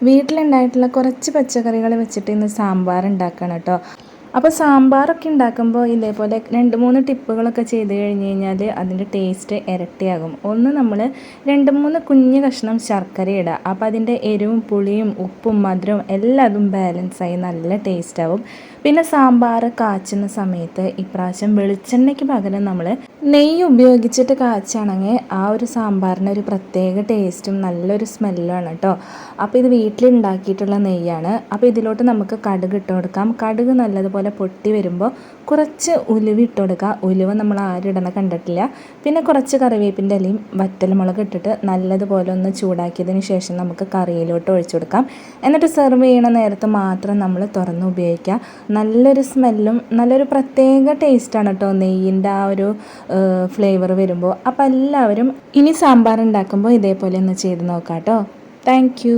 വീട്ടിലുണ്ടായിട്ടുള്ള കുറച്ച് പച്ചക്കറികൾ വെച്ചിട്ട് ഇന്ന് സാമ്പാർ ഉണ്ടാക്കണം കേട്ടോ. അപ്പോൾ സാമ്പാറൊക്കെ ഉണ്ടാക്കുമ്പോൾ ഇതേപോലെ 2-3 ടിപ്പുകളൊക്കെ ചെയ്ത് കഴിഞ്ഞ് കഴിഞ്ഞാൽ അതിൻ്റെ ടേസ്റ്റ് ഇരട്ടിയാകും. ഒന്ന്, നമ്മൾ 2-3 കുഞ്ഞ് കഷ്ണം ശർക്കര ഇടുക. അപ്പോൾ അതിൻ്റെ എരിവും പുളിയും ഉപ്പും മധുരവും എല്ലാതും ബാലൻസായി നല്ല ടേസ്റ്റ് ആവും. പിന്നെ സാമ്പാർ കാച്ചുന്ന സമയത്ത് ഇപ്രാവശ്യം വെളിച്ചെണ്ണയ്ക്ക് പകരം നമ്മൾ നെയ്യ് ഉപയോഗിച്ചിട്ട് കാച്ചാണെങ്കിൽ ആ ഒരു സാമ്പാറിന് ഒരു പ്രത്യേക ടേസ്റ്റും നല്ലൊരു സ്മെല്ലുമാണ് കേട്ടോ. അപ്പോൾ ഇത് വീട്ടിലുണ്ടാക്കിയിട്ടുള്ള നെയ്യാണ്. അപ്പോൾ ഇതിലോട്ട് നമുക്ക് കടുക് ഇട്ട് കൊടുക്കാം. കടുക് നല്ലതുപോലെ പൊട്ടി വരുമ്പോൾ കുറച്ച് ഉലുവ ഇട്ട് കൊടുക്കുക. ഉലുവ നമ്മൾ ആരും ഇടണ കണ്ടിട്ടില്ല. പിന്നെ കുറച്ച് കറിവേപ്പിൻ്റെ ഇലയും വറ്റൽമുളക് ഇട്ടിട്ട് നല്ലതുപോലെ ഒന്ന് ചൂടാക്കിയതിന് ശേഷം നമുക്ക് കറിയിലോട്ട് ഒഴിച്ചു കൊടുക്കാം. എന്നിട്ട് സെർവ് ചെയ്യണ നേരത്ത് മാത്രം നമ്മൾ തുറന്ന് ഉപയോഗിക്കുക. നല്ലൊരു സ്മെല്ലും നല്ലൊരു പ്രത്യേക ടേസ്റ്റാണ് കേട്ടോ നെയ്യിൻ്റെ ആ ഒരു ഫ്ലേവർ വരുമ്പോൾ. അപ്പോൾ എല്ലാവരും ഇനി സാമ്പാർ ഉണ്ടാക്കുമ്പോൾ ഇതേപോലെ ഒന്ന് ചെയ്ത് നോക്കാം കേട്ടോ. Thank you.